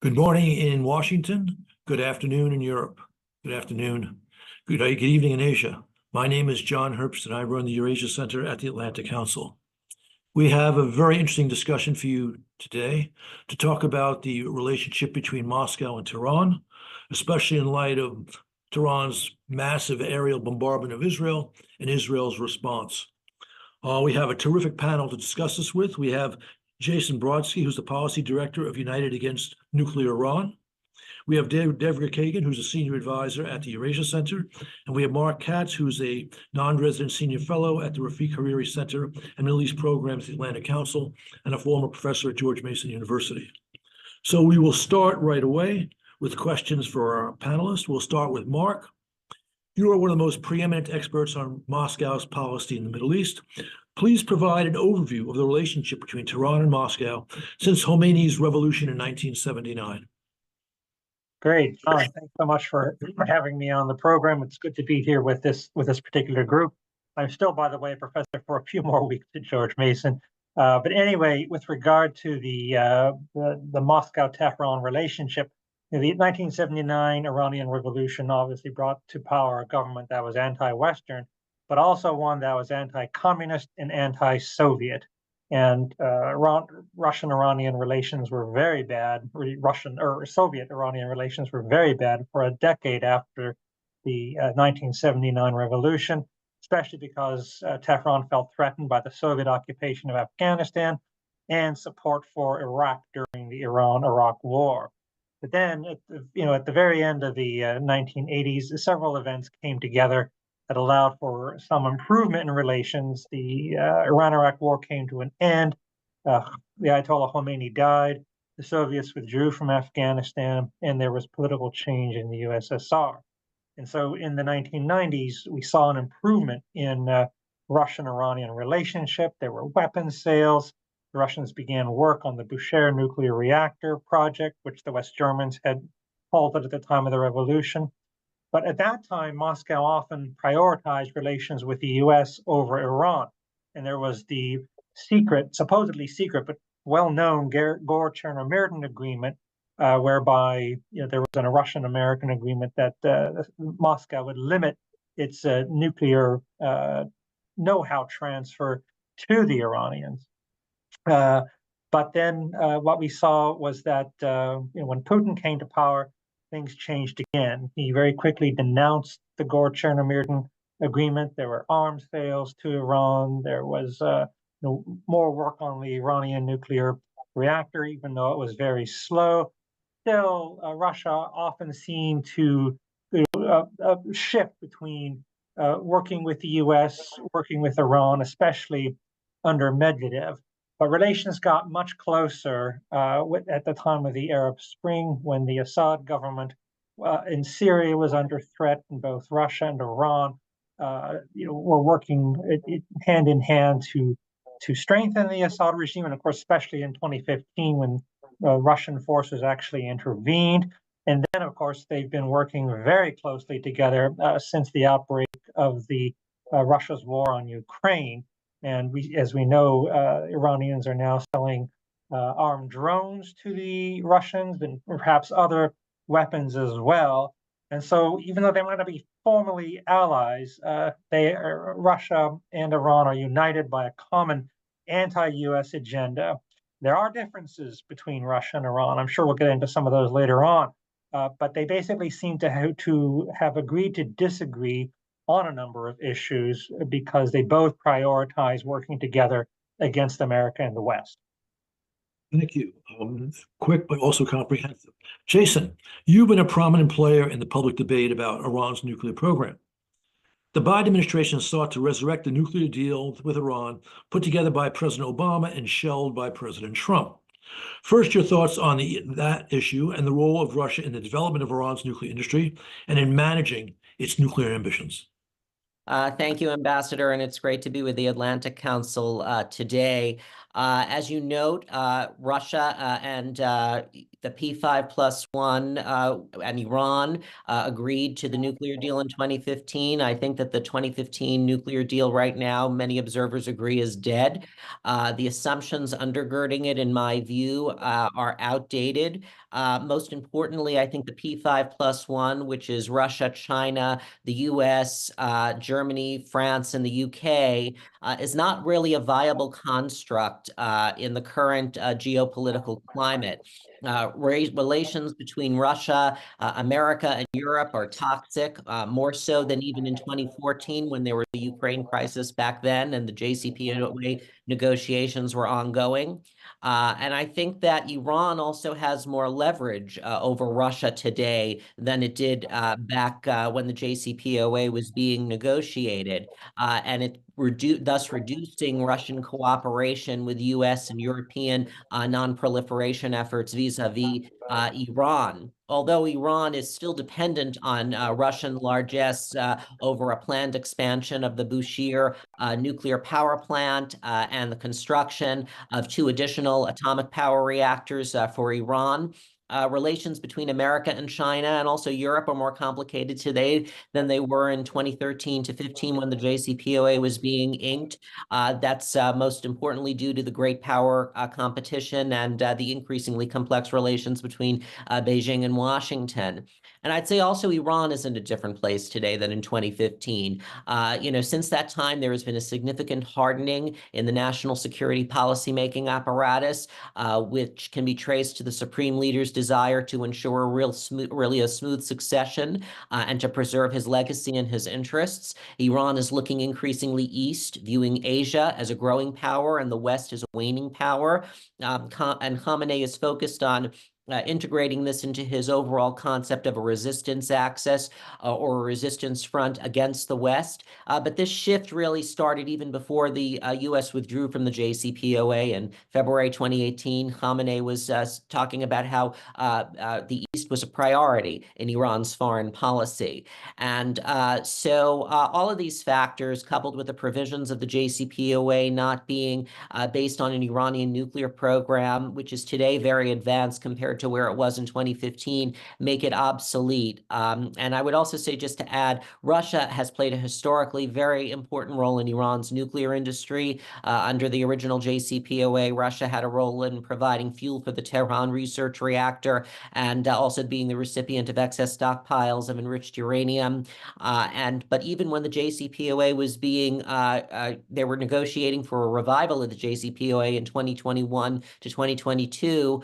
Good morning in Washington. Good afternoon in Europe. Good afternoon. Good evening in Asia. My name is John Herbst, and I run the Eurasia Center at the Atlantic Council. We have a very interesting discussion for you today to talk about the relationship between Moscow and Tehran, especially in light of Tehran's massive aerial bombardment of Israel and Israel's response. We have a terrific panel to discuss this with. We have Jason Brodsky, who's the policy director of United Against Nuclear Iran. We have Deborah Kagan, who's a senior advisor at the Eurasia Center. And we have Mark Katz, who's a non-resident senior fellow at the Rafiq Hariri Center and Middle East Programs at the Atlantic Council, and a former professor at George Mason University. So we will start right away with questions for our panelists. We'll start with Mark. You are one of the most preeminent experts on Moscow's policy in the Middle East. Please provide an overview of the relationship between Tehran and Moscow since Khomeini's revolution in 1979. Great, John. Thanks so much for having me on the program. It's good to be here with this particular group. I'm still, by the way, a professor for a few more weeks at George Mason. But anyway, with regard to the Moscow-Tehran relationship, the 1979 Iranian Revolution obviously brought to power a government that was anti-Western, but also one that was anti-communist and anti-Soviet. And Russian-Iranian relations were very bad. Soviet-Iranian relations were very bad for a decade after the 1979 revolution, especially because Tehran felt threatened by the Soviet occupation of Afghanistan and support for Iraq during the Iran-Iraq War. But then, at the very end of the 1980s, several events came together that allowed for some improvement in relations. The Iran-Iraq War came to an end. The Ayatollah Khomeini died. The Soviets withdrew from Afghanistan, and there was political change in the USSR. And so, in the 1990s, we saw an improvement in Russian-Iranian relationship. There were weapons sales. The Russians began work on the Bushehr nuclear reactor project, which the West Germans had halted at the time of the revolution. But at that time, Moscow often prioritized relations with the U.S. over Iran. And there was the supposedly secret, but well-known Gore-Chernomyrdin agreement, whereby there was a Russian-American agreement that Moscow would limit its nuclear know-how transfer to the Iranians. But then what we saw was that when Putin came to power, things changed again. He very quickly denounced the Gore-Chernomyrdin agreement. There were arms sales to Iran. There was more work on the Iranian nuclear reactor, even though it was very slow. Still, Russia often seemed to shift between working with the U.S., working with Iran, especially under Medvedev. But relations got much closer at the time of the Arab Spring, when the Assad government in Syria was under threat, and both Russia and Iran were working hand in hand to strengthen the Assad regime, and of course, especially in 2015 when Russian forces actually intervened. And then, of course, they've been working very closely together since the outbreak of Russia's war on Ukraine. And as we know, Iranians are now selling armed drones to the Russians and perhaps other weapons as well. And so even though they might not be formally allies, Russia and Iran are united by a common anti-U.S. agenda. There are differences between Russia and Iran. I'm sure we'll get into some of those later on. But they basically seem to have agreed to disagree on a number of issues because they both prioritize working together against America and the West. Thank you. Quick, but also comprehensive. Jason, you've been a prominent player in the public debate about Iran's nuclear program. The Biden administration sought to resurrect the nuclear deal with Iran put together by President Obama and shelved by President Trump. First, your thoughts on that issue and the role of Russia in the development of Iran's nuclear industry and in managing its nuclear ambitions. Thank you, Ambassador, and it's great to be with the Atlantic Council today. As you note, Russia and the P5+1 and Iran agreed to the nuclear deal in 2015. I think that the 2015 nuclear deal right now, many observers agree, is dead. The assumptions undergirding it, in my view, are outdated. Most importantly, I think the P5+1, which is Russia, China, the US, Germany, France, and the UK, is not really a viable construct in the current geopolitical climate. Relations between Russia, America, and Europe are toxic, more so than even in 2014 when there was the Ukraine crisis back then and the JCPOA negotiations were ongoing. And I think that Iran also has more leverage over Russia today than it did back when the JCPOA was being negotiated. And it thus reducing Russian cooperation with US and European non-proliferation efforts vis-a-vis Iran. Although Iran is still dependent on Russian largesse over a planned expansion of the Bushehr nuclear power plant and the construction of 2 additional atomic power reactors for Iran. Relations between America and China and also Europe are more complicated today than they were in 2013 to 15 when the JCPOA was being inked. That's most importantly due to the great power competition and the increasingly complex relations between Beijing and Washington. And I'd say also Iran is in a different place today than in 2015. Since that time, there has been a significant hardening in the national security policymaking apparatus, which can be traced to the supreme leader's desire to ensure really a smooth succession and to preserve his legacy and his interests. Iran is looking increasingly east, viewing Asia as a growing power and the West as a waning power. And Khamenei is focused on integrating this into his overall concept of a resistance axis or a resistance front against the West. But this shift really started even before the U.S. withdrew from the JCPOA in February 2018. Khamenei was talking about how the East was a priority in Iran's foreign policy. And so all of these factors, coupled with the provisions of the JCPOA not being based on an Iranian nuclear program, which is today very advanced compared to where it was in 2015, make it obsolete. And I would also say, just to add, Russia has played a historically very important role in Iran's nuclear industry. Under the original JCPOA, Russia had a role in providing fuel for the Tehran research reactor and also being the recipient of excess stockpiles of enriched uranium. But even when the JCPOA was being, they were negotiating for a revival of the JCPOA in 2021 to 2022,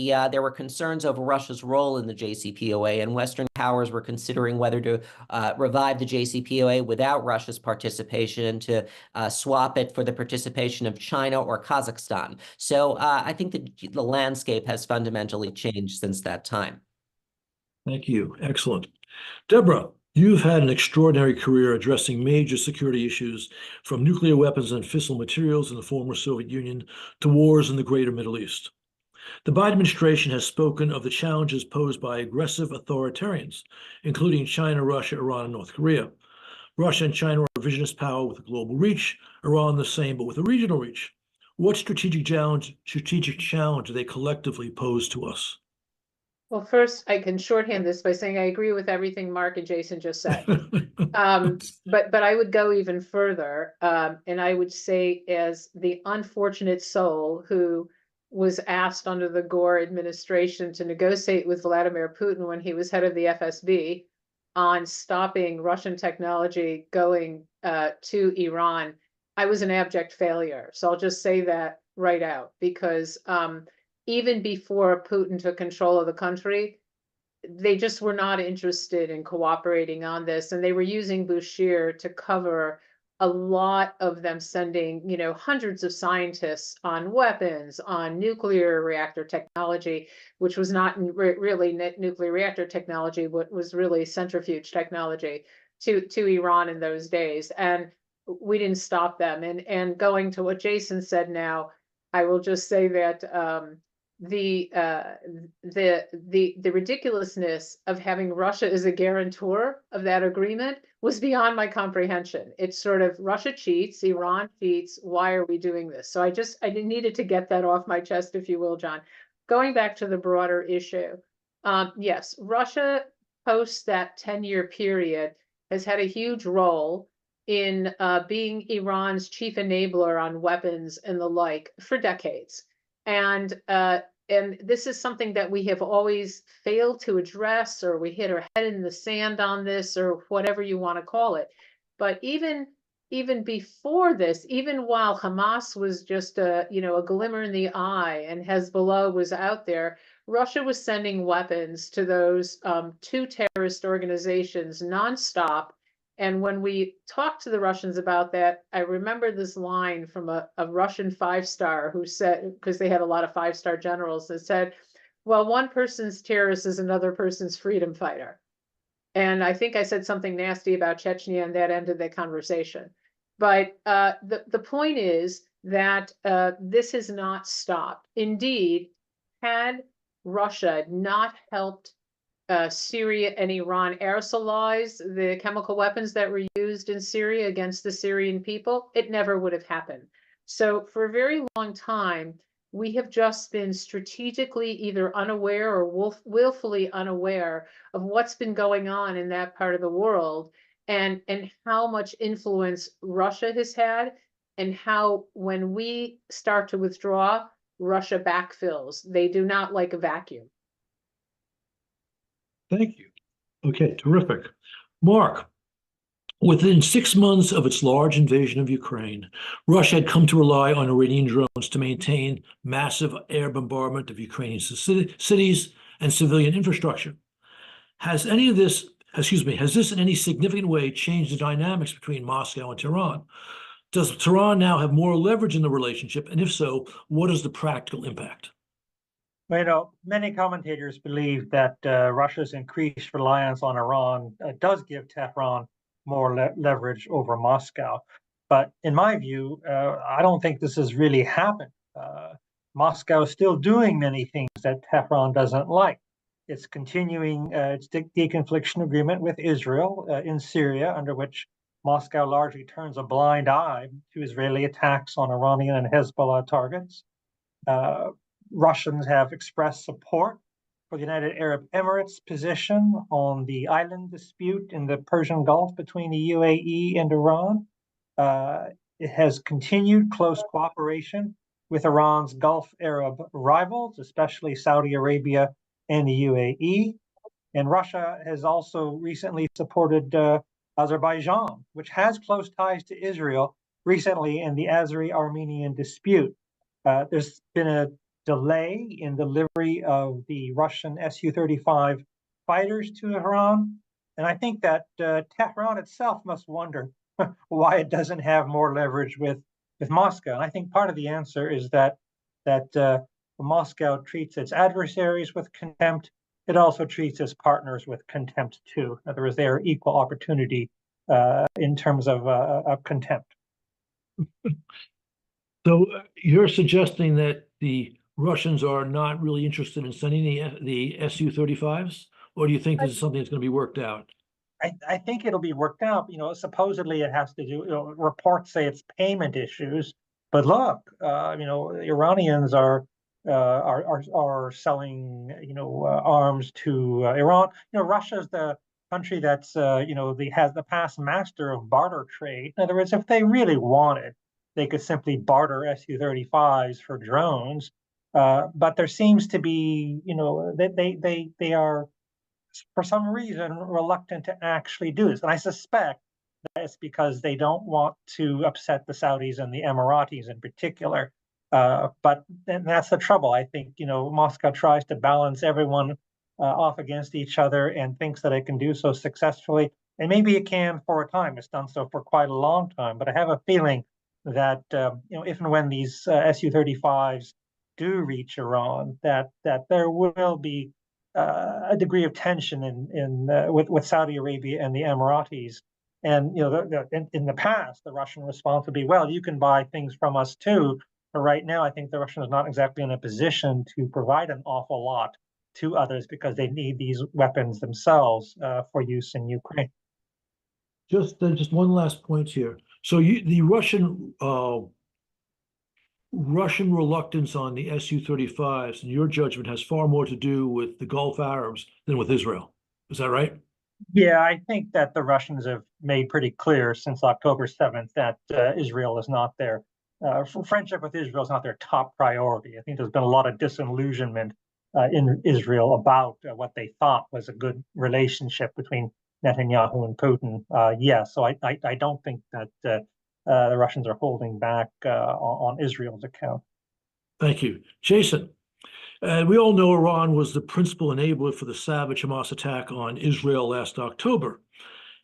there were concerns over Russia's role in the JCPOA, and Western powers were considering whether to revive the JCPOA without Russia's participation and to swap it for the participation of China or Kazakhstan. So I think the landscape has fundamentally changed since that time. Thank you. Excellent. Deborah, you've had an extraordinary career addressing major security issues, from nuclear weapons and fissile materials in the former Soviet Union to wars in the greater Middle East. The Biden administration has spoken of the challenges posed by aggressive authoritarians, including China, Russia, Iran, and North Korea. Russia and China are a revisionist power with a global reach, Iran the same, but with a regional reach. What strategic challenge do they collectively pose to us? Well, first, I can shorthand this by saying I agree with everything Mark and Jason just said. But I would go even further, and I would say, as the unfortunate soul who was asked under the Gore administration to negotiate with Vladimir Putin when he was head of the FSB on stopping Russian technology going to Iran, I was an abject failure. So I'll just say that right out, because even before Putin took control of the country, they just were not interested in cooperating on this. And they were using Bushehr to cover a lot of them sending, hundreds of scientists on weapons, on nuclear reactor technology, which was not really nuclear reactor technology, but was really centrifuge technology to Iran in those days. And we didn't stop them. And going to what Jason said now, I will just say that the ridiculousness of having Russia as a guarantor of that agreement was beyond my comprehension. It's sort of Russia cheats, Iran cheats. Why are we doing this? So I needed to get that off my chest, if you will, John. Going back to the broader issue, yes, Russia post that 10-year period has had a huge role in being Iran's chief enabler on weapons and the like for decades. And this is something that we have always failed to address, or we hit our head in the sand on this, or whatever you want to call it. But even before this, even while Hamas was just a glimmer in the eye and Hezbollah was out there, Russia was sending weapons to those two terrorist organizations nonstop. And when we talked to the Russians about that, I remember this line from a Russian five-star who said, because they had a lot of five-star generals, that said, well, one person's terrorist is another person's freedom fighter. And I think I said something nasty about Chechnya, and that ended the conversation. But the point is that this has not stopped. Indeed, had Russia not helped Syria and Iran aerosolize the chemical weapons that were used in Syria against the Syrian people, it never would have happened. So for a very long time, we have just been strategically either unaware or willfully unaware of what's been going on in that part of the world, and how much influence Russia has had, and how when we start to withdraw, Russia backfills. They do not like a vacuum. Thank you. Okay, terrific. Mark, within 6 months of its large invasion of Ukraine, Russia had come to rely on Iranian drones to maintain massive air bombardment of Ukrainian cities and civilian infrastructure. Has this in any significant way changed the dynamics between Moscow and Tehran? Does Tehran now have more leverage in the relationship? And if so, what is the practical impact? Well, many commentators believe that Russia's increased reliance on Iran does give Tehran more leverage over Moscow. But in my view, I don't think this has really happened. Moscow is still doing many things that Tehran doesn't like. It's continuing its deconfliction agreement with Israel in Syria, under which Moscow largely turns a blind eye to Israeli attacks on Iranian and Hezbollah targets. Russians have expressed support for the United Arab Emirates' position on the island dispute in the Persian Gulf between the UAE and Iran. It has continued close cooperation with Iran's Gulf Arab rivals, especially Saudi Arabia and the UAE. And Russia has also recently supported Azerbaijan, which has close ties to Israel, recently in the Azeri-Armenian dispute. There's been a delay in delivery of the Russian Su-35 fighters to Iran. And I think that Tehran itself must wonder why it doesn't have more leverage with Moscow. And I think part of the answer is that Moscow treats its adversaries with contempt. It also treats its partners with contempt too. In other words, they are equal opportunity in terms of contempt. So you're suggesting that the Russians are not really interested in sending the Su-35s, or do you think this is something that's going to be worked out? I think it'll be worked out. Supposedly it has to do. Reports say it's payment issues, but look, Iranians are selling arms to Iran. Russia's the country that's has the past master of barter trade. In other words, if they really wanted, they could simply barter Su-35s for drones. But there seems to be, they are, for some reason, reluctant to actually do this. And I suspect that it's because they don't want to upset the Saudis and the Emiratis in particular. But that's the trouble. I think, Moscow tries to balance everyone off against each other and thinks that it can do so successfully. And maybe it can for a time. It's done so for quite a long time. But I have a feeling that, if and when these Su-35s do reach Iran, that there will be a degree of tension with Saudi Arabia and the Emiratis. And in the past, the Russian response would be, well, you can buy things from us too, But right now, I think the Russians are not exactly in a position to provide an awful lot to others because they need these weapons themselves for use in Ukraine. Just one last point here. So the Russian reluctance on the Su-35s, in your judgment, has far more to do with the Gulf Arabs than with Israel. Is that right? Yeah, I think that the Russians have made pretty clear since October 7th that Israel is not their friendship with Israel is not their top priority. I think there's been a lot of disillusionment in Israel about what they thought was a good relationship between Netanyahu and Putin. So I don't think that the Russians are holding back on Israel's account. Thank you. Jason, we all know Iran was the principal enabler for the savage Hamas attack on Israel last October.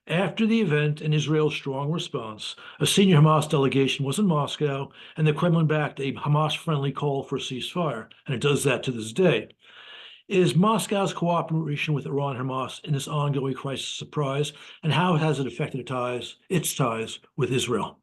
After the event and Israel's strong response, a senior Hamas delegation was in Moscow, and the Kremlin backed a Hamas-friendly call for a ceasefire, and it does that to this day. Is Moscow's cooperation with Iran and Hamas in this ongoing crisis a surprise, and how has it affected its ties with Israel?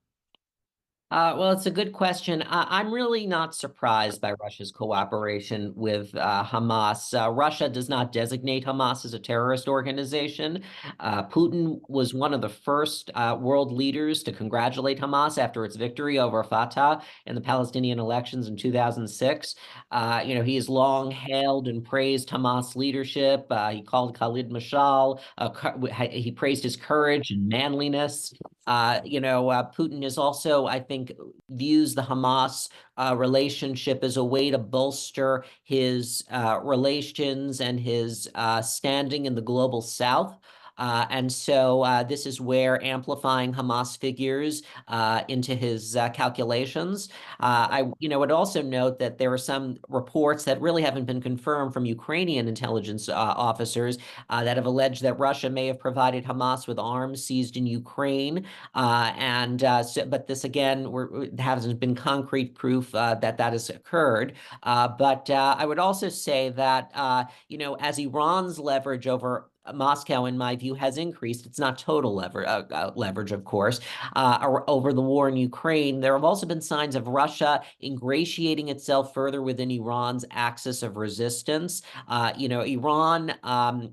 Well, it's a good question. I'm really not surprised by Russia's cooperation with Hamas. Russia does not designate Hamas as a terrorist organization. Putin was one of the first world leaders to congratulate Hamas after its victory over Fatah in the Palestinian elections in 2006. He has long hailed and praised Hamas leadership. He called Khalid Mashal. He praised his courage and manliness. Putin is also, I think, views the Hamas relationship as a way to bolster his relations and his standing in the global South. And so this is where amplifying Hamas figures into his calculations. I would also note that there are some reports that really haven't been confirmed from Ukrainian intelligence officers that have alleged that Russia may have provided Hamas with arms seized in Ukraine. But this again, hasn't been concrete proof that has occurred. But I would also say that as Iran's leverage over Moscow, in my view, has increased. It's not total leverage, of course, over the war in Ukraine. There have also been signs of Russia ingratiating itself further within Iran's axis of resistance. Iran and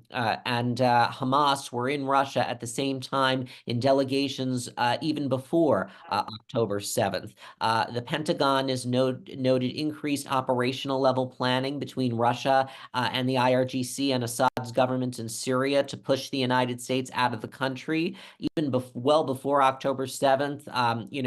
Hamas were in Russia at the same time in delegations even before October 7th. The Pentagon has noted increased operational level planning between Russia and the IRGC and Assad's government in Syria to push the United States out of the country. Even well before October 7th,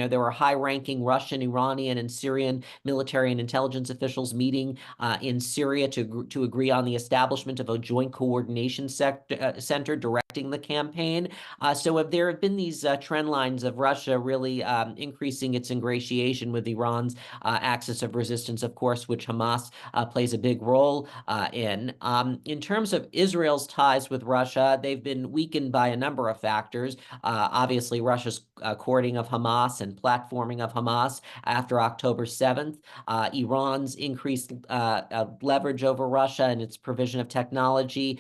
there were high-ranking Russian, Iranian, and Syrian military and intelligence officials meeting in Syria to agree on the establishment of a joint coordination center directing the campaign. So there have been these trend lines of Russia really increasing its ingratiation with Iran's axis of resistance, of course, which Hamas plays a big role in. In terms of Israel's ties with Russia, they've been weakened by a number of factors. Obviously, Russia's courting of Hamas and platforming of Hamas after October 7th, Iran's increased leverage over Russia and its provision of technology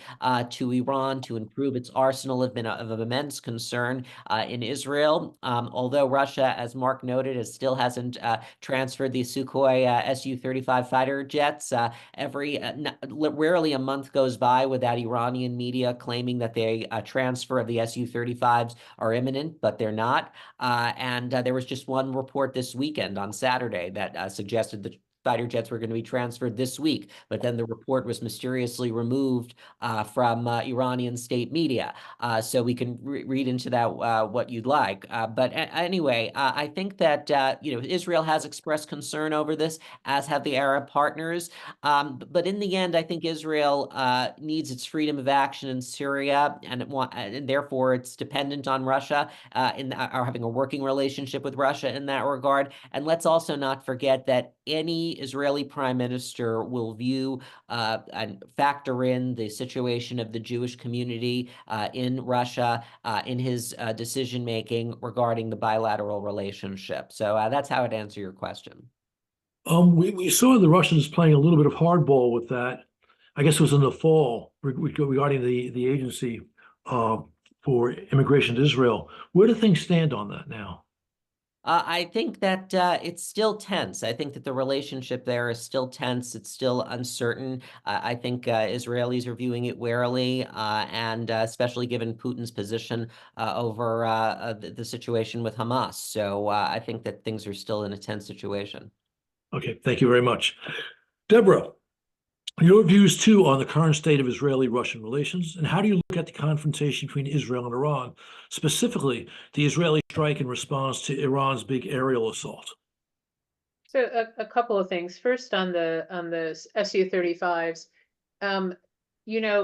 to Iran to improve its arsenal have been of immense concern in Israel. Although Russia, as Mark noted, still hasn't transferred the Sukhoi Su-35 fighter jets. Rarely a month goes by without Iranian media claiming that the transfer of the Su-35s are imminent, but they're not. And there was just one report this weekend on Saturday that suggested the fighter jets were going to be transferred this week, but then the report was mysteriously removed from Iranian state media. So we can read into that what you'd like. But anyway, I think that Israel has expressed concern over this, as have the Arab partners. But in the end, I think Israel needs its freedom of action in Syria, and therefore it's dependent on Russia or having a working relationship with Russia in that regard. And let's also not forget that any Israeli prime minister will view and factor in the situation of the Jewish community in Russia in his decision-making regarding the bilateral relationship. So that's how I'd answer your question. We saw the Russians playing a little bit of hardball with that. I guess it was in the fall regarding the agency for immigration to Israel. Where do things stand on that now? I think that it's still tense. I think that the relationship there is still tense. It's still uncertain. I think Israelis are viewing it warily, and especially given Putin's position over the situation with Hamas. So I think that things are still in a tense situation. Okay, thank you very much. Deborah, your views too on the current state of Israeli-Russian relations, and how do you look at the confrontation between Israel and Iran, specifically the Israeli strike in response to Iran's big aerial assault? So a couple of things. First, on the Su-35s,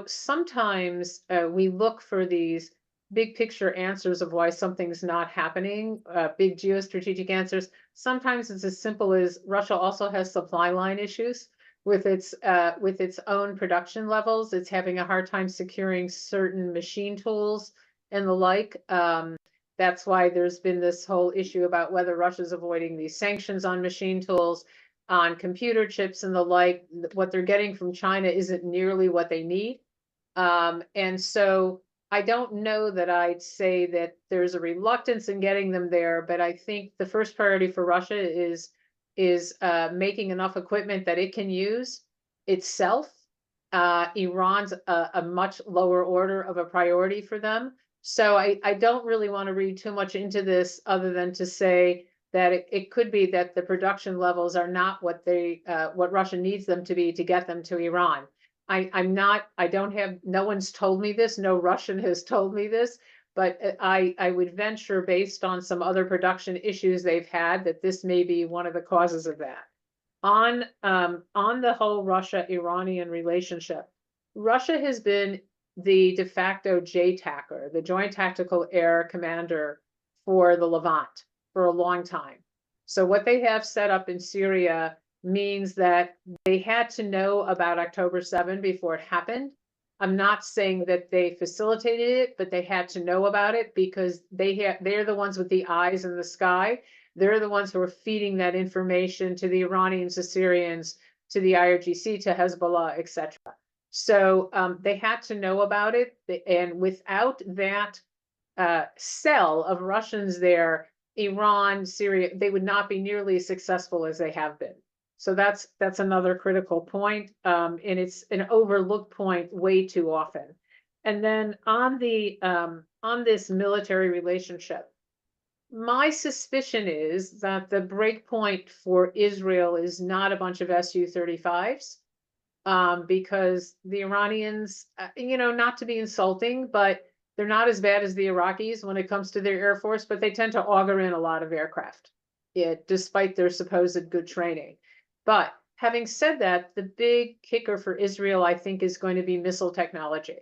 sometimes we look for these big picture answers of why something's not happening, big geostrategic answers. Sometimes it's as simple as Russia also has supply line issues with its own production levels. It's having a hard time securing certain machine tools and the like. That's why there's been this whole issue about whether Russia's avoiding these sanctions on machine tools, on computer chips and the like. What they're getting from China isn't nearly what they need. And so I don't know that I'd say that there's a reluctance in getting them there, but I think the first priority for Russia is making enough equipment that it can use itself. Iran's a much lower order of a priority for them. So I don't really want to read too much into this other than to say that it could be that the production levels are not what what Russia needs them to be to get them to Iran. No one's told me this, no Russian has told me this, but I would venture, based on some other production issues they've had, that this may be one of the causes of that. On the whole Russia-Iranian relationship, Russia has been the de facto JTACer, the Joint Tactical Air Commander for the Levant for a long time. So what they have set up in Syria means that they had to know about October 7 before it happened. I'm not saying that they facilitated it, but they had to know about it because they're the ones with the eyes in the sky. They're the ones who are feeding that information to the Iranians, the Syrians, to the IRGC, to Hezbollah, etc. So they had to know about it, and without that cell of Russians there, Iran, Syria, they would not be nearly as successful as they have been. So that's another critical point, and it's an overlooked point way too often. And then on this military relationship, my suspicion is that the breakpoint for Israel is not a bunch of Su-35s. Because the Iranians, not to be insulting, but they're not as bad as the Iraqis when it comes to their Air Force, but they tend to auger in a lot of aircraft, despite their supposed good training. But having said that, the big kicker for Israel, I think, is going to be missile technology.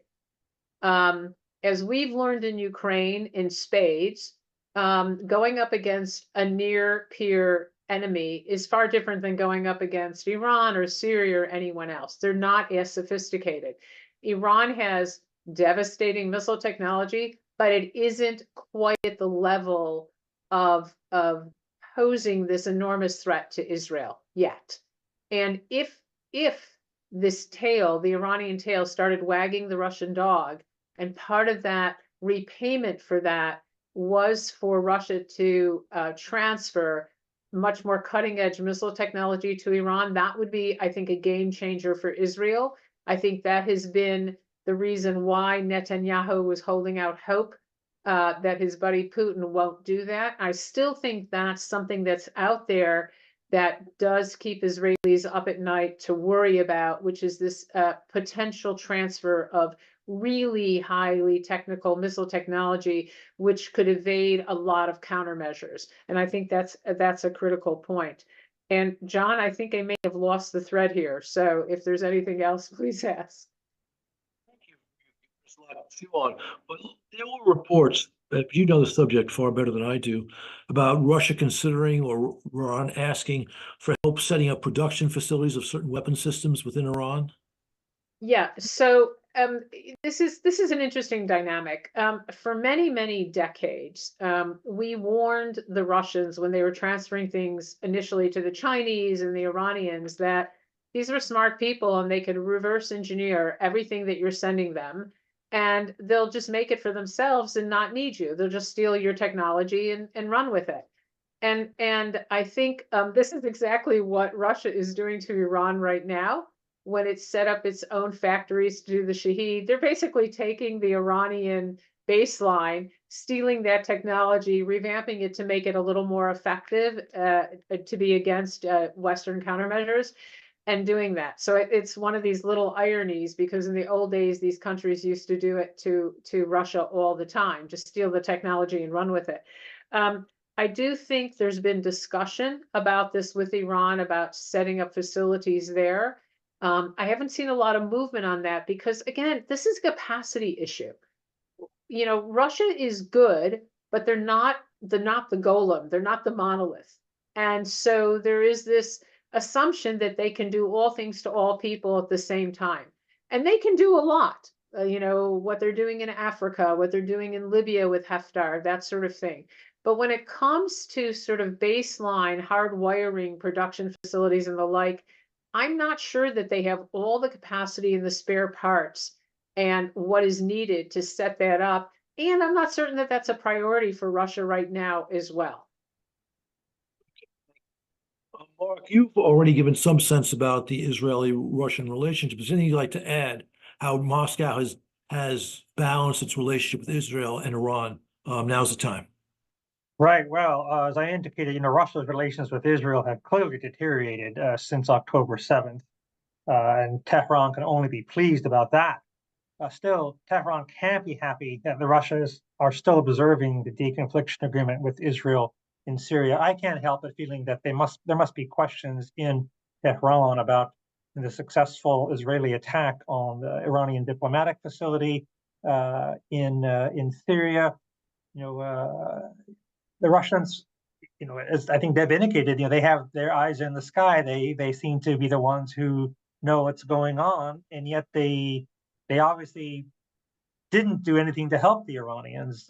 As we've learned in Ukraine in spades, going up against a near peer enemy is far different than going up against Iran or Syria or anyone else. They're not as sophisticated. Iran has devastating missile technology, but it isn't quite at the level of posing this enormous threat to Israel yet. And if this tail, the Iranian tail, started wagging the Russian dog, and part of that repayment for that was for Russia to transfer much more cutting edge missile technology to Iran, that would be, I think, a game changer for Israel. I think that has been the reason why Netanyahu was holding out hope that his buddy Putin won't do that. I still think that's something that's out there that does keep Israelis up at night to worry about, which is this potential transfer of really highly technical missile technology, which could evade a lot of countermeasures. And I think that's a critical point. And John, I think I may have lost the thread here. So if there's anything else, please ask. Thank you. There's a lot to chew on, but there were reports, you know the subject far better than I do, about Russia considering or Iran asking for help setting up production facilities of certain weapon systems within Iran. Yeah, so this is an interesting dynamic. For many decades, we warned the Russians when they were transferring things initially to the Chinese and the Iranians that these were smart people and they could reverse engineer everything that you're sending them, and they'll just make it for themselves and not need you. They'll just steal your technology and run with it. And I think this is exactly what Russia is doing to Iran right now when it's set up its own factories to do the Shahed. They're basically taking the Iranian baseline, stealing that technology, revamping it to make it a little more effective to be against Western countermeasures, and doing that. So it's one of these little ironies, because in the old days, these countries used to do it to Russia all the time, just steal the technology and run with it. I do think there's been discussion about this with Iran, about setting up facilities there. I haven't seen a lot of movement on that because, again, this is a capacity issue. You know, Russia is good, but they're not the golem. They're not the monolith. And so there is this assumption that they can do all things to all people at the same time. And they can do a lot. You know, what they're doing in Africa, what they're doing in Libya with Haftar, that sort of thing. But when it comes to sort of baseline hardwiring production facilities and the like, I'm not sure that they have all the capacity and the spare parts and what is needed to set that up. And I'm not certain that that's a priority for Russia right now as well. Mark, you've already given some sense about the Israeli-Russian relationship. Is there anything you'd like to add how Moscow has balanced its relationship with Israel and Iran? Now's the time. Right. Well, as I indicated, Russia's relations with Israel have clearly deteriorated since October 7th, and Tehran can only be pleased about that. Still, Tehran can't be happy that the Russians are still observing the deconfliction agreement with Israel in Syria. I can't help but feeling that there must be questions in Tehran about the successful Israeli attack on the Iranian diplomatic facility in Syria. The Russians, as I think they've indicated, they have their eyes in the sky. They seem to be the ones who know what's going on, and yet they obviously didn't do anything to help the Iranians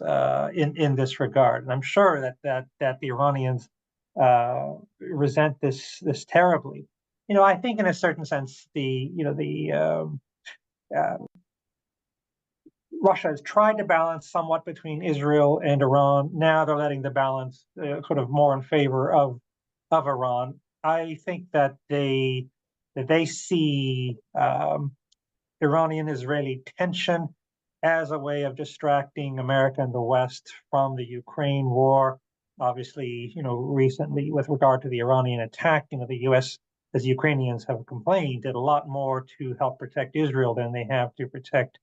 in this regard. And I'm sure that the Iranians resent this terribly. I think in a certain sense, Russia has tried to balance somewhat between Israel and Iran. Now they're letting the balance sort of more in favor of Iran. I think that they see Iranian-Israeli tension as a way of distracting America and the West from the Ukraine war. Obviously, recently with regard to the Iranian attack, the U.S., as the Ukrainians have complained, did a lot more to help protect Israel than they have to protect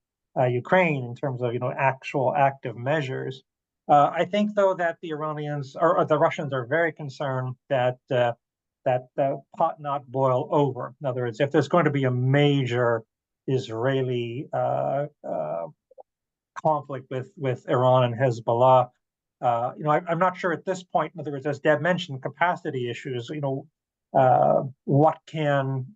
Ukraine in terms of actual active measures. I think though that the Iranians or the Russians are very concerned that the pot not boil over. In other words, if there's going to be a major Israeli conflict with Iran and Hezbollah, I'm not sure at this point. In other words, as Deb mentioned, capacity issues. What can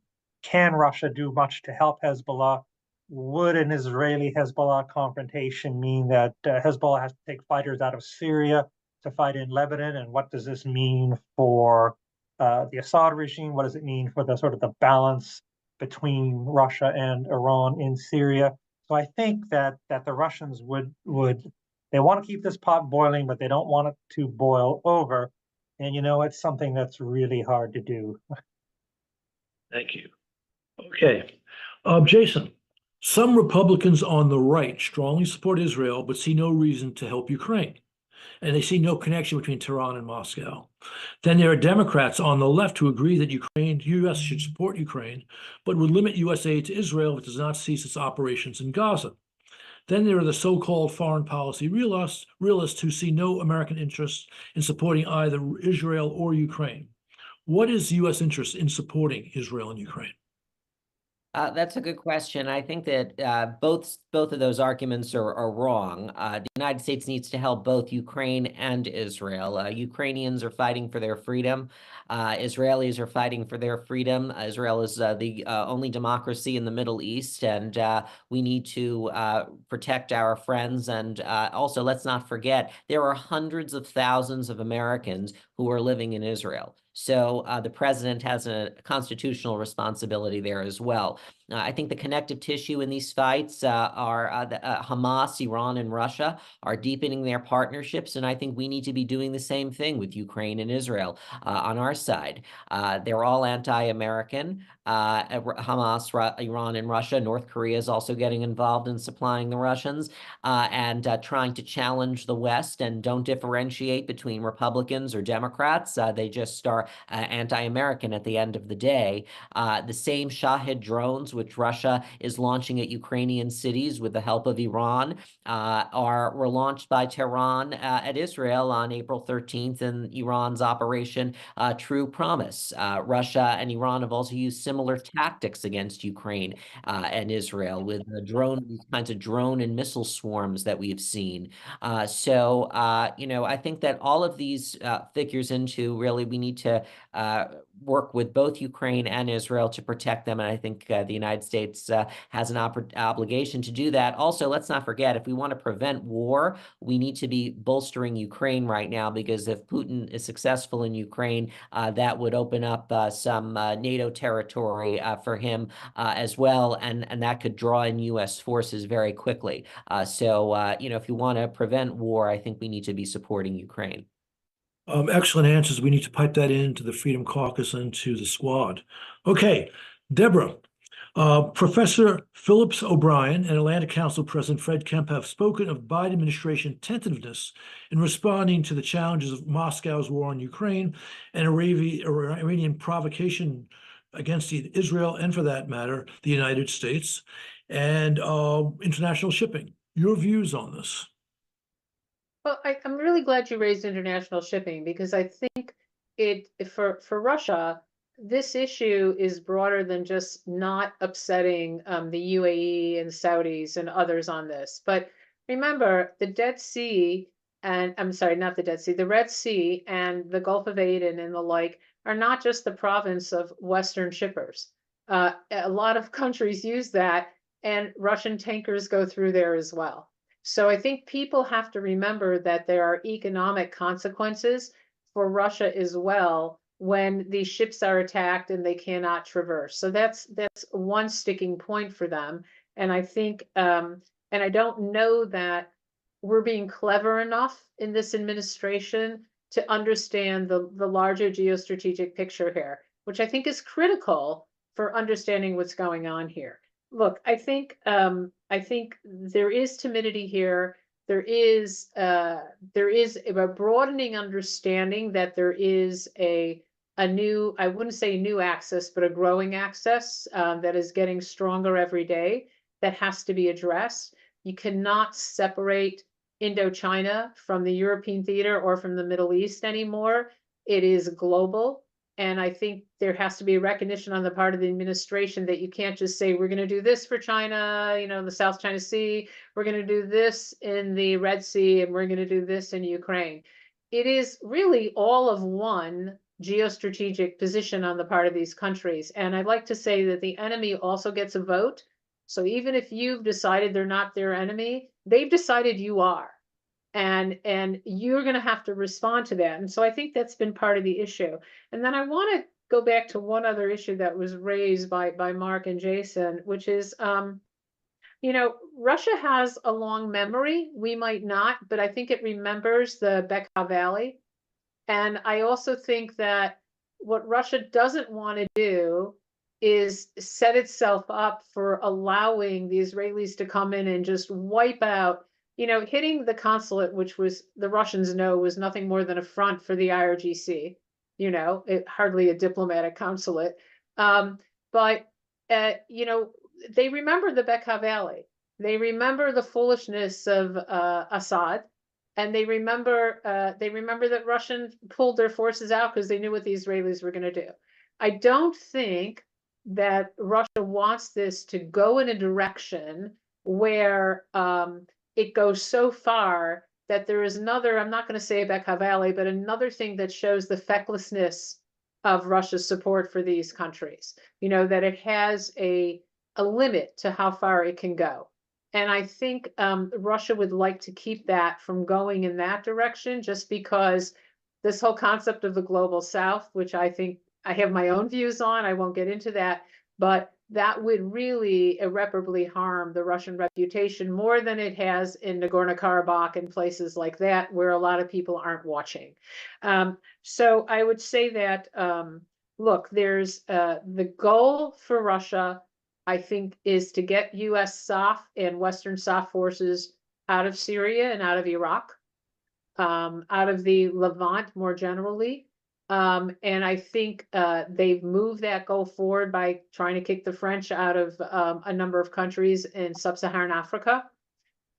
Russia do much to help Hezbollah? Would an Israeli-Hezbollah confrontation mean that Hezbollah has to take fighters out of Syria to fight in Lebanon? And what does this mean for the Assad regime? What does it mean for the sort of the balance between Russia and Iran in Syria? So I think that the Russians would they want to keep this pot boiling, but they don't want it to boil over. And it's something that's really hard to do. Thank you. Okay, Jason. Some Republicans on the right strongly support Israel, but see no reason to help Ukraine. And they see no connection between Tehran and Moscow. Then there are Democrats on the left who agree that U.S. should support Ukraine, but would limit U.S. aid to Israel if it does not cease its operations in Gaza. Then there are the so-called foreign policy realists who see no American interest in supporting either Israel or Ukraine. What is the U.S. interest in supporting Israel and Ukraine? That's a good question. I think that both of those arguments are wrong. The United States needs to help both Ukraine and Israel. Ukrainians are fighting for their freedom. Israelis are fighting for their freedom. Israel is the only democracy in the Middle East, and we need to protect our friends. And also, let's not forget, there are hundreds of thousands of Americans who are living in Israel. So the president has a constitutional responsibility there as well. I think the connective tissue in these fights are Hamas, Iran, and Russia are deepening their partnerships, and I think we need to be doing the same thing with Ukraine and Israel on our side. They're all anti-American. Hamas, Iran, and Russia. North Korea is also getting involved in supplying the Russians and trying to challenge the West and don't differentiate between Republicans or Democrats. They just are anti-American at the end of the day. The same Shahed drones, which Russia is launching at Ukrainian cities with the help of Iran, were launched by Tehran at Israel on April 13th in Iran's Operation True Promise. Russia and Iran have also used similar tactics against Ukraine and Israel with these kinds of drone and missile swarms that we've seen. I think that all of these figures into really we need to work with both Ukraine and Israel to protect them. And I think the United States has an obligation to do that. Also, let's not forget, if we want to prevent war, we need to be bolstering Ukraine right now, because if Putin is successful in Ukraine, that would open up some NATO territory for him as well. And that could draw in U.S. forces very quickly. If you want to prevent war, I think we need to be supporting Ukraine. Excellent answers. We need to pipe that into the Freedom Caucus and to the squad. Okay, Deborah, Professor Phillips O'Brien and Atlantic Council President Fred Kemp have spoken of Biden administration tentativeness in responding to the challenges of Moscow's war on Ukraine and Iranian provocation against Israel and, for that matter, the United States, and international shipping. Your views on this? Well, I'm really glad you raised international shipping, because I think for Russia, this issue is broader than just not upsetting the UAE and Saudis and others on this. But remember, the Dead Sea, and I'm sorry, not the Dead Sea, the Red Sea and the Gulf of Aden and the like are not just the province of Western shippers. A lot of countries use that, and Russian tankers go through there as well. So I think people have to remember that there are economic consequences for Russia as well when these ships are attacked and they cannot traverse. So that's one sticking point for them. And I think, and I don't know that we're being clever enough in this administration to understand the larger geostrategic picture here, which I think is critical for understanding what's going on here. Look, I think there is timidity here. There is a broadening understanding that there is a new, I wouldn't say new access, but a growing access that is getting stronger every day that has to be addressed. You cannot separate Indochina from the European theater or from the Middle East anymore. It is global. And I think there has to be a recognition on the part of the administration that you can't just say, we're going to do this for China, the South China Sea, we're going to do this in the Red Sea, and we're going to do this in Ukraine. It is really all of one geostrategic position on the part of these countries. And I'd like to say that the enemy also gets a vote. So even if you've decided they're not their enemy, they've decided you are. And you're going to have to respond to that. And so I think that's been part of the issue. And then I want to go back to one other issue that was raised by Mark and Jason, which is, Russia has a long memory. We might not, but I think it remembers the Bekaa Valley. And I also think that what Russia doesn't want to do is set itself up for allowing the Israelis to come in and just wipe out, hitting the consulate, which was, the Russians know, was nothing more than a front for the IRGC, hardly a diplomatic consulate. But they remember the Bekaa Valley. They remember the foolishness of Assad. And they remember that Russians pulled their forces out because they knew what the Israelis were going to do. I don't think that Russia wants this to go in a direction where it goes so far that there is another, I'm not going to say Bekaa Valley, but another thing that shows the fecklessness of Russia's support for these countries, that it has a limit to how far it can go. And I think Russia would like to keep that from going in that direction, just because this whole concept of the global South, which I think I have my own views on, I won't get into that, but that would really irreparably harm the Russian reputation more than it has in Nagorno-Karabakh and places like that, where a lot of people aren't watching. So I would say that, look, there's the goal for Russia, I think, is to get US SOF and Western SOF forces out of Syria and out of Iraq, out of the Levant more generally. And I think they've moved that goal forward by trying to kick the French out of a number of countries in sub-Saharan Africa.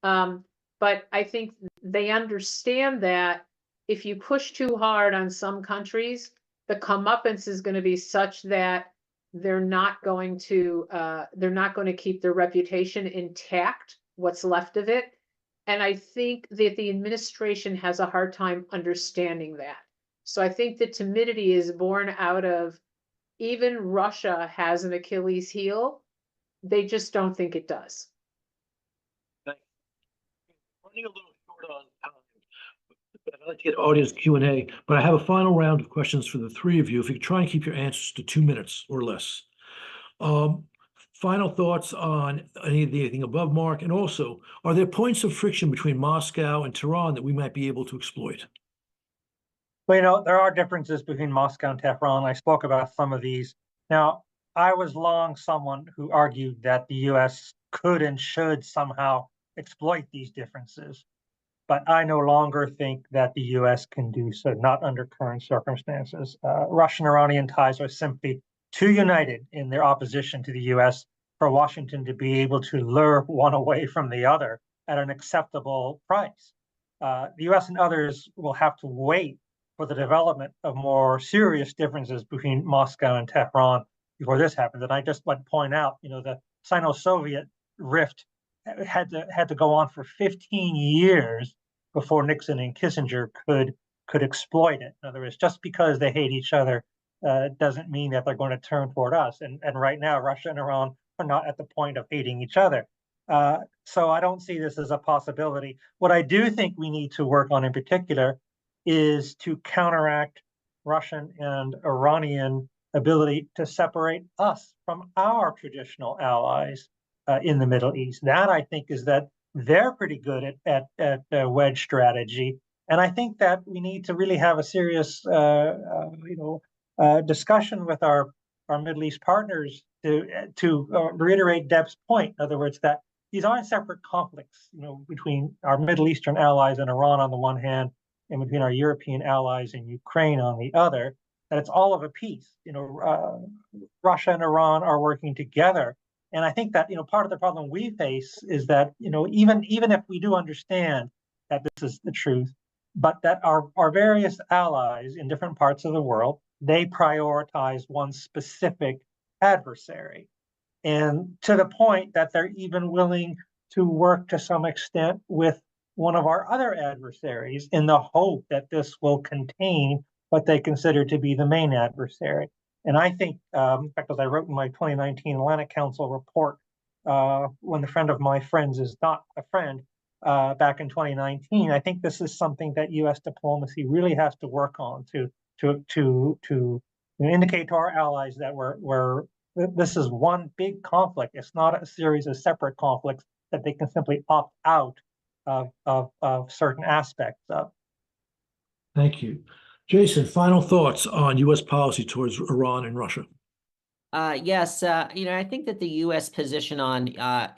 But I think they understand that if you push too hard on some countries, the comeuppance is going to be such that they're not going to keep their reputation intact, what's left of it. And I think that the administration has a hard time understanding that. So I think the timidity is born out of, even Russia has an Achilles heel. They just don't think it does. Running a little short on time, but I'd like to get audience Q&A, but I have a final round of questions for the three of you. If you could try and keep your answers to 2 minutes or less. Final thoughts on anything above mark, and also, are there points of friction between Moscow and Tehran that we might be able to exploit? Well, there are differences between Moscow and Tehran. I spoke about some of these. Now, I was long someone who argued that the US could and should somehow exploit these differences. But I no longer think that the US can do so, not under current circumstances. Russian-Iranian ties are simply too united in their opposition to the US for Washington to be able to lure one away from the other at an acceptable price. The US and others will have to wait for the development of more serious differences between Moscow and Tehran before this happens. And I just want to point out, the Sino-Soviet rift had to go on for 15 years before Nixon and Kissinger could exploit it. In other words, just because they hate each other doesn't mean that they're going to turn toward us. And right now, Russia and Iran are not at the point of hating each other. So I don't see this as a possibility. What I do think we need to work on in particular is to counteract Russian and Iranian ability to separate us from our traditional allies in the Middle East. That, I think, is that they're pretty good at wedge strategy. And I think that we need to really have a serious discussion with our Middle East partners to reiterate Deb's point. In other words, that these aren't separate conflicts, between our Middle Eastern allies and Iran on the one hand, and between our European allies and Ukraine on the other, that it's all of a piece. Russia and Iran are working together. And I think that, part of the problem we face is that, even if we do understand that this is the truth, but that our various allies in different parts of the world, they prioritize one specific adversary. And to the point that they're even willing to work to some extent with one of our other adversaries in the hope that this will contain what they consider to be the main adversary. And I think, in fact, as I wrote in my 2019 Atlantic Council report, when the friend of my friends is not a friend, back in 2019, I think this is something that U.S. diplomacy really has to work on to indicate to our allies that this is one big conflict. It's not a series of separate conflicts that they can simply opt out of certain aspects of. Thank you. Jason, final thoughts on U.S. policy towards Iran and Russia? Yes, I think that the U.S. position on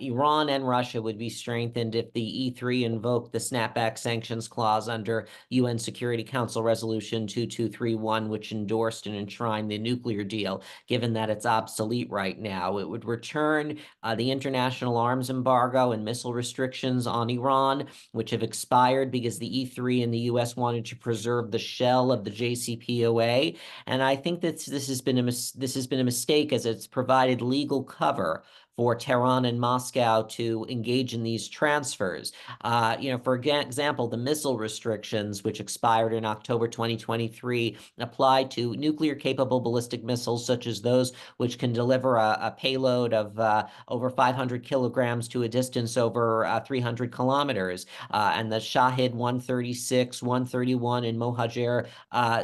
Iran and Russia would be strengthened if the E3 invoked the snapback sanctions clause under UN Security Council Resolution 2231, which endorsed and enshrined the nuclear deal, given that it's obsolete right now. It would return the international arms embargo and missile restrictions on Iran, which have expired because the E3 and the U.S. wanted to preserve the shell of the JCPOA. And I think that this has been a mistake, as it's provided legal cover for Tehran and Moscow to engage in these transfers. For example, the missile restrictions, which expired in October 2023, apply to nuclear-capable ballistic missiles such as those which can deliver a payload of over 500 kilograms to a distance over 300 kilometers. And the Shahed 136, 131, and Mohajer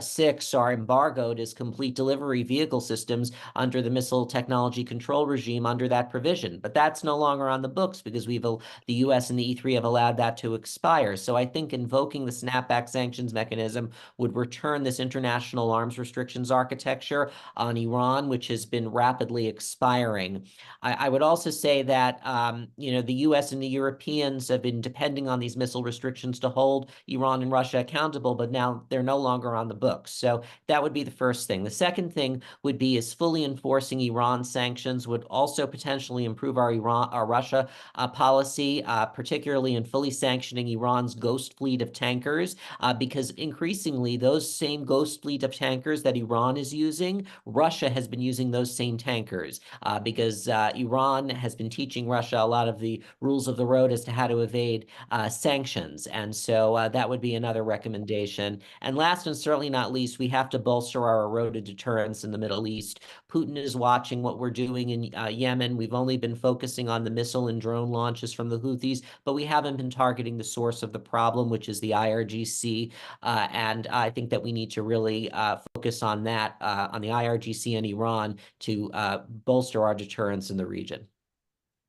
6 are embargoed as complete delivery vehicle systems under the Missile Technology Control Regime under that provision. But that's no longer on the books because the U.S. and the E3 have allowed that to expire. So I think invoking the snapback sanctions mechanism would return this international arms restrictions architecture on Iran, which has been rapidly expiring. I would also say that, the U.S. and the Europeans have been depending on these missile restrictions to hold Iran and Russia accountable, but now they're no longer on the books. So that would be the first thing. The second thing would be is fully enforcing Iran sanctions would also potentially improve our Russia policy, particularly in fully sanctioning Iran's ghost fleet of tankers, because increasingly those same ghost fleet of tankers that Iran is using, Russia has been using those same tankers, because Iran has been teaching Russia a lot of the rules of the road as to how to evade sanctions. And so that would be another recommendation. And last and certainly not least, we have to bolster our eroded deterrence in the Middle East. Putin is watching what we're doing in Yemen. We've only been focusing on the missile and drone launches from the Houthis, but we haven't been targeting the source of the problem, which is the IRGC. And I think that we need to really focus on that, on the IRGC and Iran to bolster our deterrence in the region.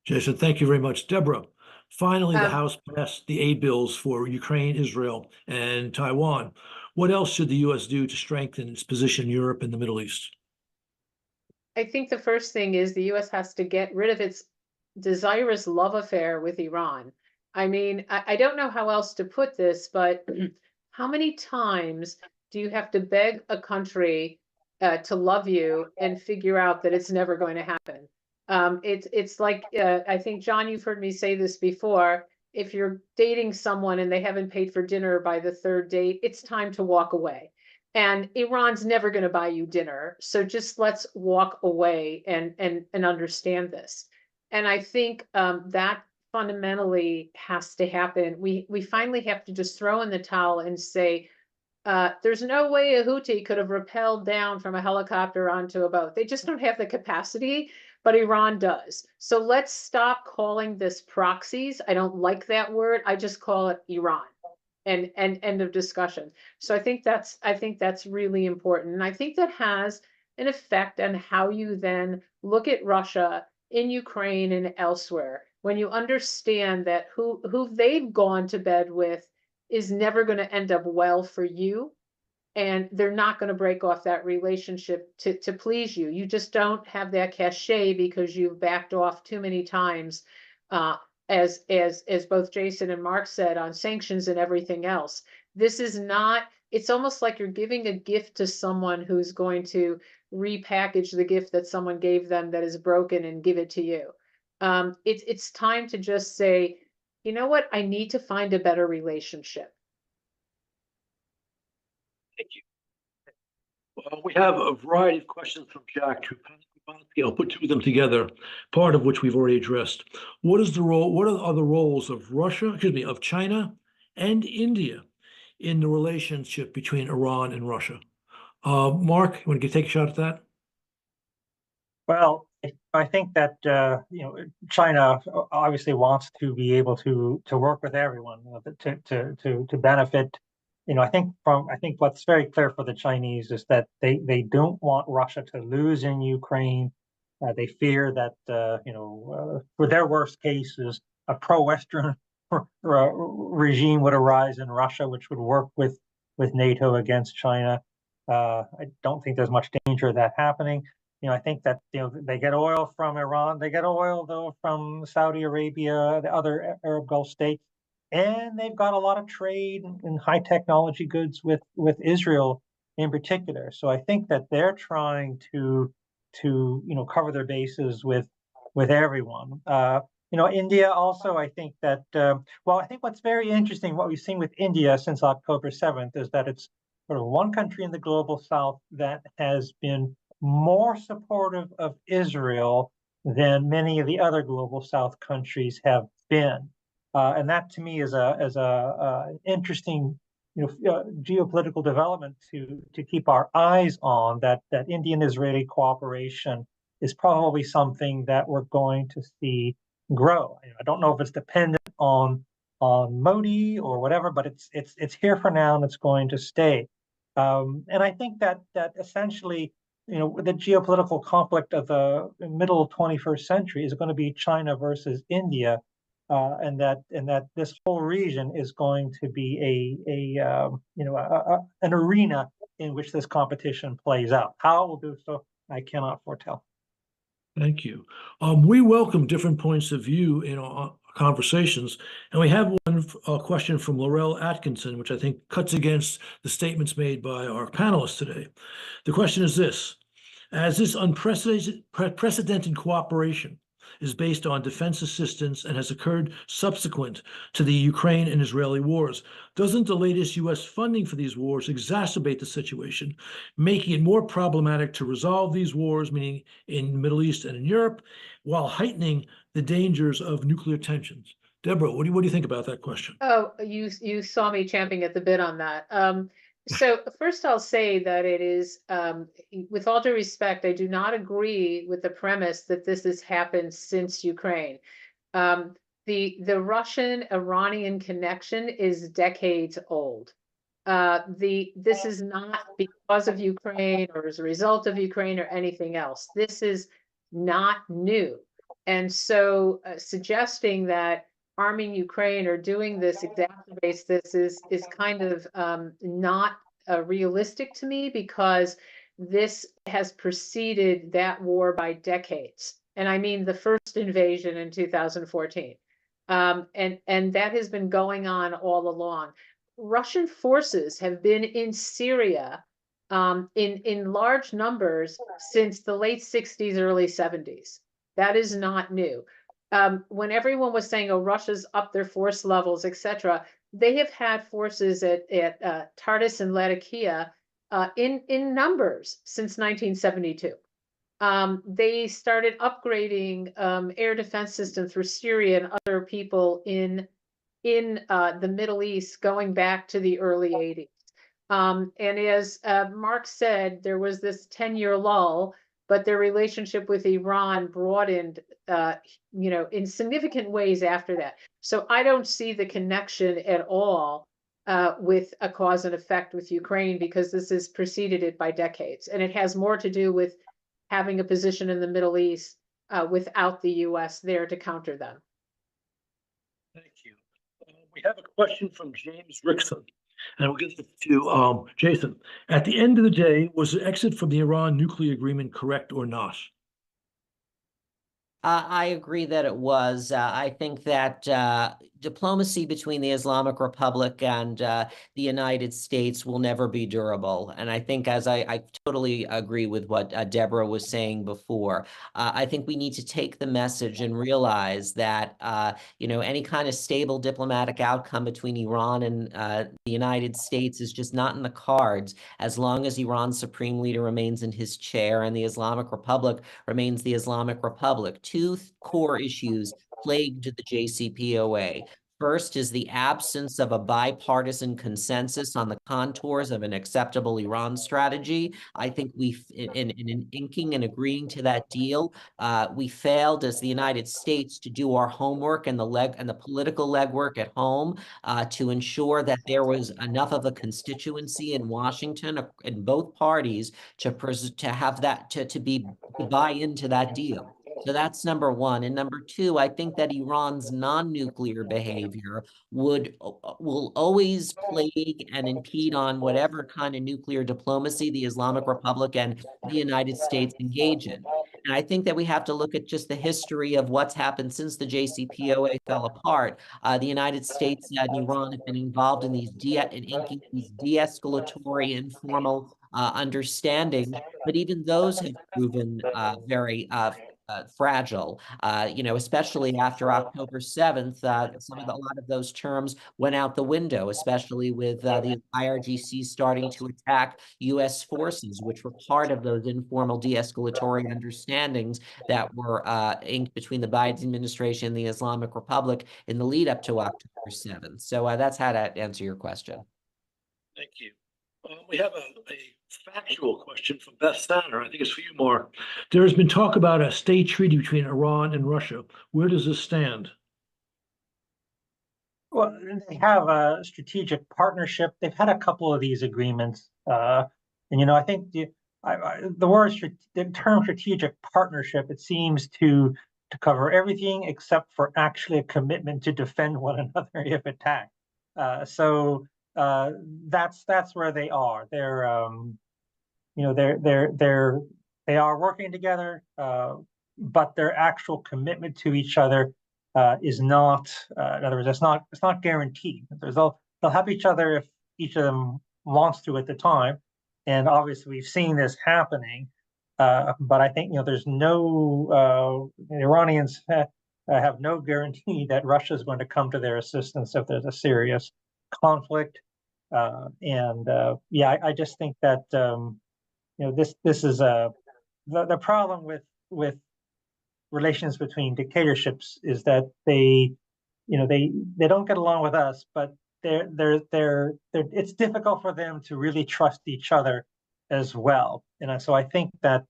Jason, thank you very much. Deborah, finally, the Um, House passed the aid bills for Ukraine, Israel, and Taiwan. What else should the U.S. do to strengthen its position in Europe and the Middle East? I think the first thing is the US has to get rid of its desirous love affair with Iran. I mean, I don't know how else to put this, but how many times do you have to beg a country to love you and figure out that it's never going to happen? It's like, I think, John, you've heard me say this before. If you're dating someone and they haven't paid for dinner by the third date, it's time to walk away. And Iran's never going to buy you dinner. So just let's walk away and understand this. And I think that fundamentally has to happen. We finally have to just throw in the towel and say, there's no way a Houthi could have rappelled down from a helicopter onto a boat. They just don't have the capacity, but Iran does. So let's stop calling this proxies. I don't like that word. I just call it Iran. And end of discussion. So I think that's really important. And I think that has an effect on how you then look at Russia in Ukraine and elsewhere. When you understand that who they've gone to bed with is never going to end up well for you, and they're not going to break off that relationship to please you. You just don't have that cachet because you've backed off too many times, as both Jason and Mark said, on sanctions and everything else. This is not, it's almost like you're giving a gift to someone who's going to repackage the gift that someone gave them that is broken and give it to you. It's time to just say, you know what, I need to find a better relationship. Thank you. Well, we have a variety of questions from Jack Trupansky. I'll put two of them together, part of which we've already addressed. What is the role? What are the roles of of China and India in the relationship between Iran and Russia? Mark, you want to take a shot at that? Well, I think that China obviously wants to be able to work with everyone to benefit. I think what's very clear for the Chinese is that they don't want Russia to lose in Ukraine. They fear that for their worst cases, a pro-Western regime would arise in Russia, which would work with NATO against China. I don't think there's much danger of that happening. I think that they get oil from Iran, they get oil though from Saudi Arabia, the other Arab Gulf states, and they've got a lot of trade in high technology goods with Israel in particular. So I think that they're trying to cover their bases with everyone. India also, I think that I think what's very interesting, what we've seen with India since October 7th, is that it's sort of one country in the global south that has been more supportive of Israel than many of the other global South countries have been. And that to me is a interesting geopolitical development to keep our eyes on, that Indian-Israeli cooperation is probably something that we're going to see grow. I don't know if it's dependent on Modi or whatever, but it's here for now and it's going to stay. And I think that essentially, the geopolitical conflict of the middle 21st century is going to be China versus India, and that this whole region is going to be an arena in which this competition plays out. How it will do so, I cannot foretell. Thank you. We welcome different points of view in our conversations, and we have one question from Laurel Atkinson, which I think cuts against the statements made by our panelists today. The question is this: as this unprecedented cooperation is based on defense assistance and has occurred subsequent to the Ukraine and Israeli wars, doesn't the latest U.S. funding for these wars exacerbate the situation, making it more problematic to resolve these wars, meaning in the Middle East and in Europe, while heightening the dangers of nuclear tensions? Deborah, what do you think about that question? Oh, you saw me champing at the bit on that. So first I'll say that it is, with all due respect, I do not agree with the premise that this has happened since Ukraine. The Russian-Iranian connection is decades old. This is not because of Ukraine or as a result of Ukraine or anything else. This is not new. And so suggesting that arming Ukraine or doing this exacerbates this is kind of not realistic to me, because this has preceded that war by decades. And I mean the first invasion in 2014. And that has been going on all along. Russian forces have been in Syria in large numbers since the late 60s, early 70s. That is not new. When everyone was saying, oh, Russia's up their force levels, etc., they have had forces at Tartus and Latakia in numbers since 1972. They started upgrading air defense systems for Syria and other people in the Middle East going back to the early 80s. And as Mark said, there was this 10-year lull, but their relationship with Iran broadened, in significant ways after that. So I don't see the connection at all with a cause and effect with Ukraine, because this has preceded it by decades. And it has more to do with having a position in the Middle East without the US there to counter them. Thank you. We have a question from James Rickson, and we'll get to Jason. At the end of the day, was the exit from the Iran nuclear agreement correct or not? I agree that it was. I think that diplomacy between the Islamic Republic and the United States will never be durable. And I think, as I totally agree with what Deborah was saying before, I think we need to take the message and realize that, any kind of stable diplomatic outcome between Iran and the United States is just not in the cards as long as Iran's supreme leader remains in his chair and the Islamic Republic remains the Islamic Republic. Two core issues plagued the JCPOA. First is the absence of a bipartisan consensus on the contours of an acceptable Iran strategy. I think in inking and agreeing to that deal, we failed as the United States to do our homework and the political legwork at home to ensure that there was enough of a constituency in Washington in both parties to buy into that deal. So that's number one. And number two, I think that Iran's non-nuclear behavior will always plague and impede on whatever kind of nuclear diplomacy the Islamic Republic and the United States engage in. And I think that we have to look at just the history of what's happened since the JCPOA fell apart. The United States and Iran have been involved in these inking these de-escalatory informal understandings, but even those have proven very fragile, especially after October 7th. A lot of those terms went out the window, especially with the IRGC starting to attack U.S. forces, which were part of those informal de-escalatory understandings that were inked between the Biden administration and the Islamic Republic in the lead up to October 7th. So that's how to answer your question. Thank you. We have a factual question from Beth Stanner. I think it's for you, Mark. There has been talk about a state treaty between Iran and Russia. Where does this stand? Well, they have a strategic partnership. They've had a couple of these agreements, and I think the term strategic partnership, it seems to cover everything except for actually a commitment to defend one another if attacked. So that's where they are. They are working together, but their actual commitment to each other is not. In other words, it's not guaranteed. They'll help each other if each of them wants to at the time, and obviously we've seen this happening. But I think there's no the Iranians have no guarantee that Russia is going to come to their assistance if there's a serious conflict. I just think that this is the problem with relations between dictatorships is that they don't get along with us, but it's difficult for them to really trust each other as well. And so I think that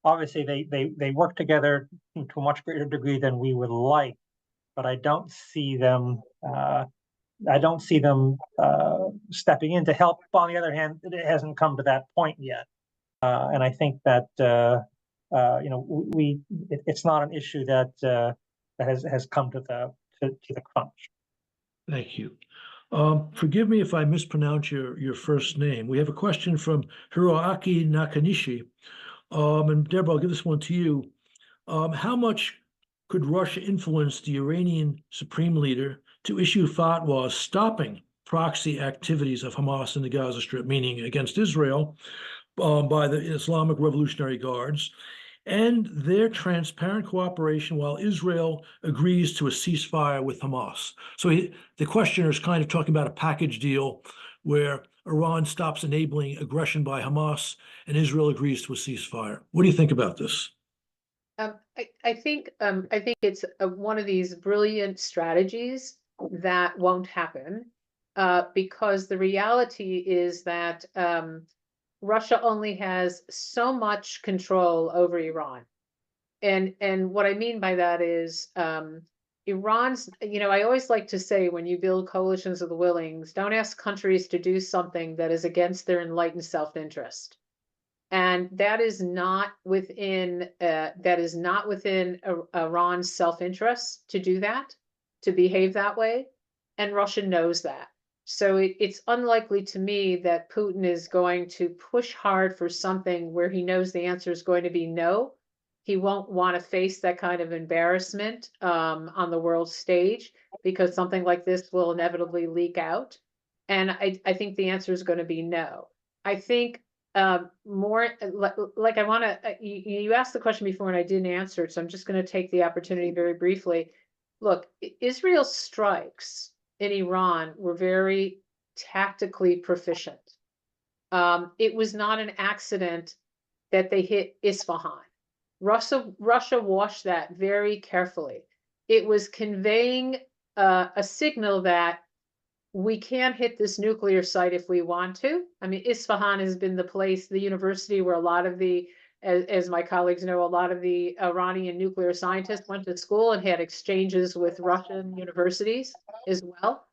obviously they work together to a much greater degree than we would like, but I don't see them stepping in to help. On the other hand, it hasn't come to that point yet, and I think that it's not an issue that has come to the crunch. Thank you. Forgive me if I mispronounce your first name. We have a question from Hiroaki Nakanishi. And Deborah, I'll give this one to you. How much could Russia influence the Iranian supreme leader to issue fatwas stopping proxy activities of Hamas in the Gaza Strip, meaning against Israel, by the Islamic Revolutionary Guards, and their transparent cooperation while Israel agrees to a ceasefire with Hamas? So the questioner is kind of talking about a package deal where Iran stops enabling aggression by Hamas and Israel agrees to a ceasefire. What do you think about this? I think it's one of these brilliant strategies that won't happen because the reality is that Russia only has so much control over Iran. And what I mean by that is Iran's, I always like to say when you build coalitions of the willings, don't ask countries to do something that is against their enlightened self-interest. And that is not within Iran's self-interest to do that, to behave that way. And Russia knows that. So it's unlikely to me that Putin is going to push hard for something where he knows the answer is going to be no. He won't want to face that kind of embarrassment on the world stage because something like this will inevitably leak out. And I think the answer is going to be no. I think more like I want to, you asked the question before and I didn't answer it. So I'm just going to take the opportunity very briefly. Look, Israel's strikes in Iran were very tactically proficient. It was not an accident that they hit Isfahan. Russia watched that very carefully. It was conveying a signal that we can hit this nuclear site if we want to. I mean, Isfahan has been the place, the university where a lot of the, as my colleagues know, a lot of the Iranian nuclear scientists went to school and had exchanges with Russian universities as well.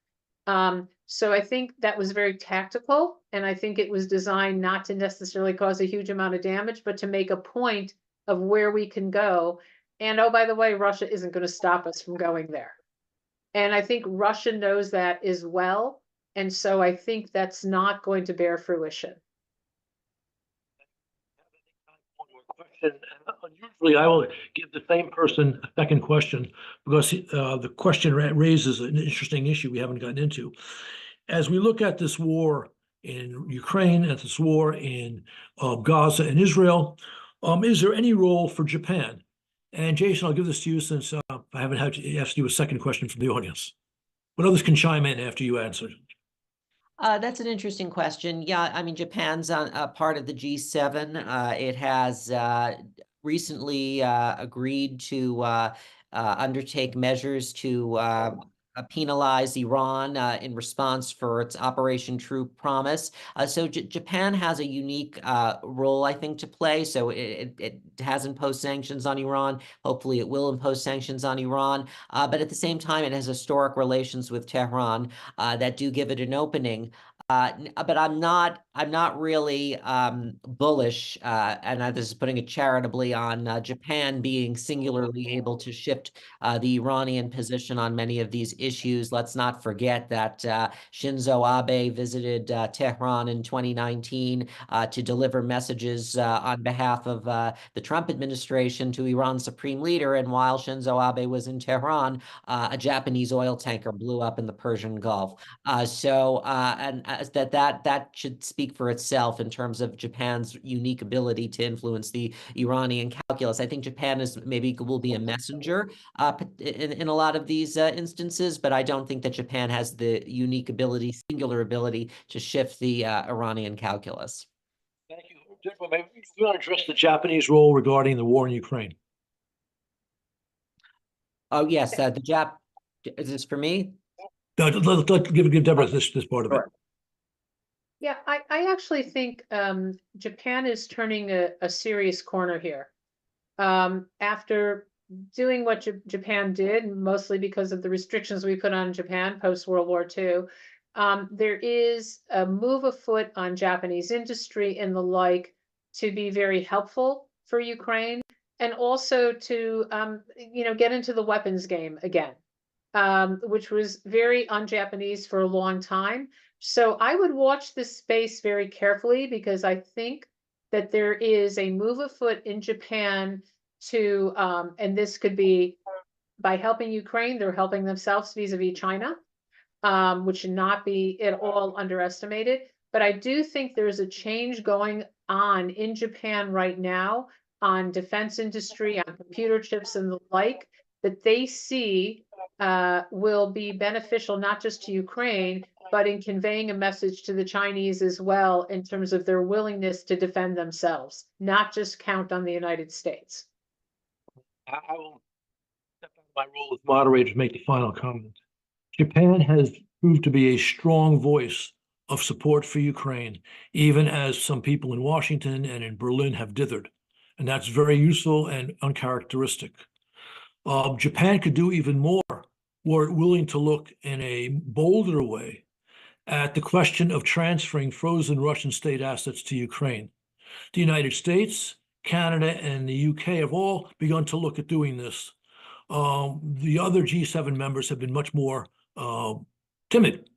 So I think that was very tactical, and I think it was designed not to necessarily cause a huge amount of damage, but to make a point of where we can go. And oh, by the way, Russia isn't going to stop us from going there. And I think Russia knows that as well. And so I think that's not going to bear fruition. One more question. Usually I will give the same person a second question because the question raises an interesting issue we haven't gotten into. As we look at this war in Ukraine, at this war in Gaza and Israel, is there any role for Japan And Jason, I'll give this to you since I haven't had to ask you a second question from the audience. But others can chime in after you answer. That's an interesting question. Yeah, I mean, Japan's on part of the G7. It has recently agreed to undertake measures to penalize Iran in response for its Operation True Promise. So Japan has a unique role, I think, to play. So it has imposed sanctions on Iran. Hopefully it will impose sanctions on Iran. But at the same time, it has historic relations with Tehran that do give it an opening. But I'm not really bullish, and this is putting it charitably on Japan being singularly able to shift the Iranian position on many of these issues. Let's not forget that Shinzo Abe visited Tehran in 2019 to deliver messages on behalf of the Trump administration to Iran's supreme leader. And while Shinzo Abe was in Tehran, a Japanese oil tanker blew up in the Persian Gulf. That should speak for itself in terms of Japan's unique ability to influence the Iranian calculus. I think Japan will be a messenger in a lot of these instances, but I don't think that Japan has the unique ability, singular ability, to shift the Iranian calculus. Thank you. Maybe you want to address the Japanese role regarding the war in Ukraine? Oh, yes, is this for me? No, give Deborah this part of it. Yeah, I actually think Japan is turning a serious corner here. After doing what Japan did, mostly because of the restrictions we put on Japan post-World War II, there is a move afoot on Japanese industry and the like to be very helpful for Ukraine, and also to get into the weapons game again, which was very un-Japanese for a long time. So I would watch this space very carefully, because I think that there is a move afoot in Japan to, and this could be by helping Ukraine, they're helping themselves vis-a-vis China, which should not be at all underestimated. But I do think there's a change going on in Japan right now on defense industry, on computer chips and the like, that they see will be beneficial not just to Ukraine, but in conveying a message to the Chinese as well, in terms of their willingness to defend themselves, not just count on the United States. I will step out of my role as moderator to make the final comment. Japan has proved to be a strong voice of support for Ukraine, even as some people in Washington and in Berlin have dithered. And that's very useful and uncharacteristic. Japan could do even more were it willing to look in a bolder way at the question of transferring frozen Russian state assets to Ukraine. The United States, Canada, and the UK have all begun to look at doing this. The other G7 members have been much more timid.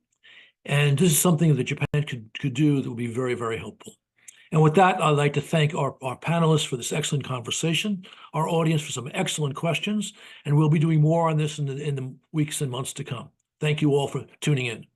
And this is something that Japan could do that would be very, very helpful. And with that, I'd like to thank our panelists for this excellent conversation, our audience for some excellent questions, and we'll be doing more on this in the weeks and months to come. Thank you all for tuning in.